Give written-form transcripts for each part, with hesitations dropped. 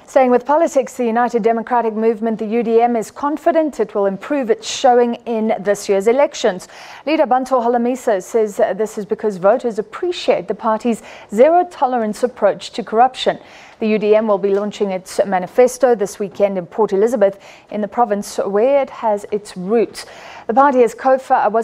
Staying with politics, the United Democratic Movement, the UDM, is confident it will improve its showing in this year's elections. Leader Bantu Holomisa says this is because voters appreciate the party's zero-tolerance approach to corruption. The UDM will be launching its manifesto this weekend in Port Elizabeth, in the province where it has its roots. The party was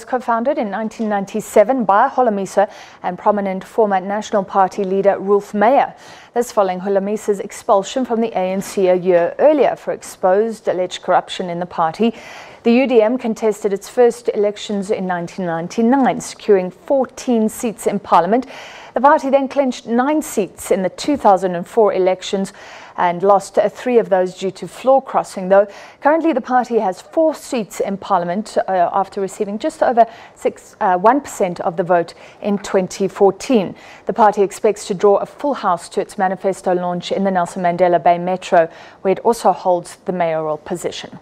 co-founded in 1997 by Holomisa and prominent former National Party leader Rolf Meyer. This following Holomisa's expulsion from the ANC a year earlier for exposed alleged corruption in the party. The UDM contested its first elections in 1999, securing 14 seats in Parliament. The party then clinched 9 seats in the 2004 elections and lost 3 of those due to floor crossing, though currently the party has 4 seats in Parliament after receiving just over 1% of the vote in 2014. The party expects to draw a full house to its manifesto launch in the Nelson Mandela Bay Metro, where it also holds the mayoral position.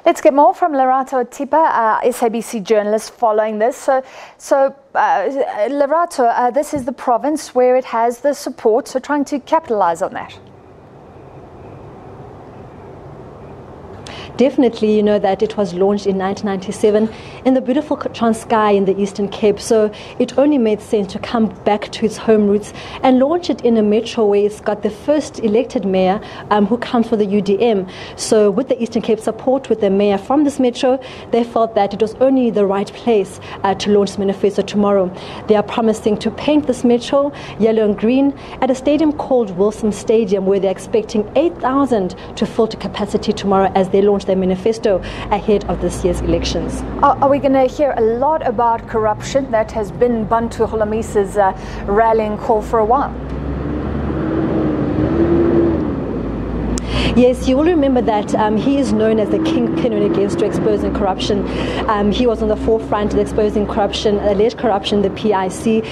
Let's get more from Lerato Thipa, SABC journalist, following this. So Lerato, this is the province where it has the support, so trying to capitalize on that. Definitely, you know that it was launched in 1997 in the beautiful Transkei in the Eastern Cape, so it only made sense to come back to its home roots and launch it in a metro where it's got the first elected mayor who comes for the UDM. So with the Eastern Cape support, with the mayor from this metro, they felt that it was only the right place to launch this manifesto tomorrow. They are promising to paint this metro yellow and green at a stadium called Wilson Stadium, where they're expecting 8,000 to fill to capacity tomorrow as they launch their manifesto ahead of this year's elections. Are we going to hear a lot about corruption? That has been Bantu Holomisa's rallying call for a while. Yes, you will remember that he is known as the kingpin when it comes to exposing corruption. He was on the forefront of exposing corruption, alleged corruption, the PIC.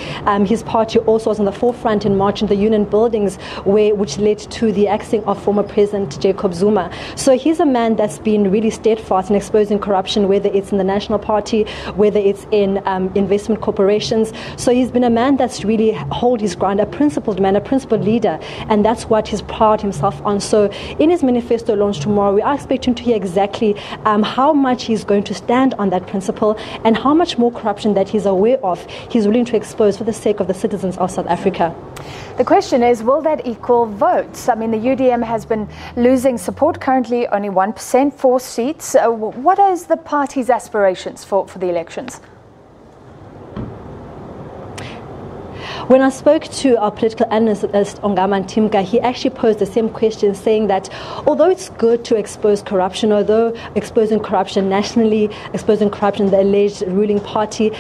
His party also was on the forefront in marching the union buildings, which led to the axing of former President Jacob Zuma. So he's a man that's been really steadfast in exposing corruption, whether it's in the National Party, whether it's in investment corporations. So he's been a man that's really held his ground, a principled man, a principled leader, and that's what he's proud himself on. So in his manifesto launch tomorrow, we are expecting to hear exactly how much he's going to stand on that principle and how much more corruption that he's aware of he's willing to expose for the sake of the citizens of South Africa. The question is, will that equal votes? I mean, the UDM has been losing support, currently only 1%, 4 seats. What is the party's aspirations for the elections? When I spoke to our political analyst, Ongama Timka, he actually posed the same question, saying that although it's good to expose corruption, although exposing corruption nationally, exposing corruption in the alleged ruling party,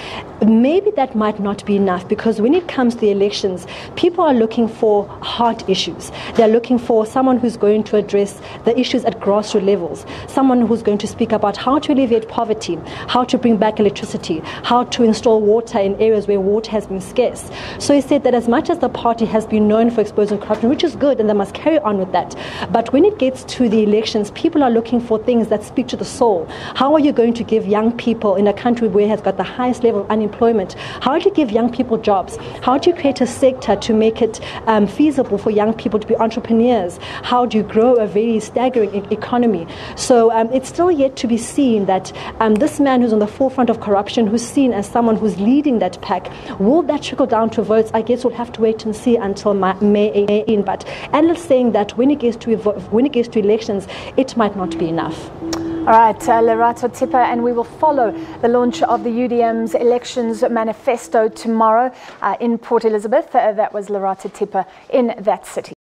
maybe that might not be enough, because when it comes to the elections, people are looking for hard issues. They're looking for someone who's going to address the issues at grassroots levels, someone who's going to speak about how to alleviate poverty, how to bring back electricity, how to install water in areas where water has been scarce. So he said that as much as the party has been known for exposing corruption, which is good and they must carry on with that, but when it gets to the elections, people are looking for things that speak to the soul. How are you going to give young people in a country where it has got the highest level of unemployment, how do you give young people jobs? How do you create a sector to make it feasible for young people to be entrepreneurs? How do you grow a very staggering economy? So it's still yet to be seen that this man who's on the forefront of corruption, who's seen as someone who's leading that pack, will that trickle down to votes? I guess we'll have to wait and see until May 18. But analysts saying that when it gets to elections, it might not be enough. All right, Lerato Thipa, and we will follow the launch of the UDM's elections manifesto tomorrow in Port Elizabeth. That was Lerato Thipa in that city.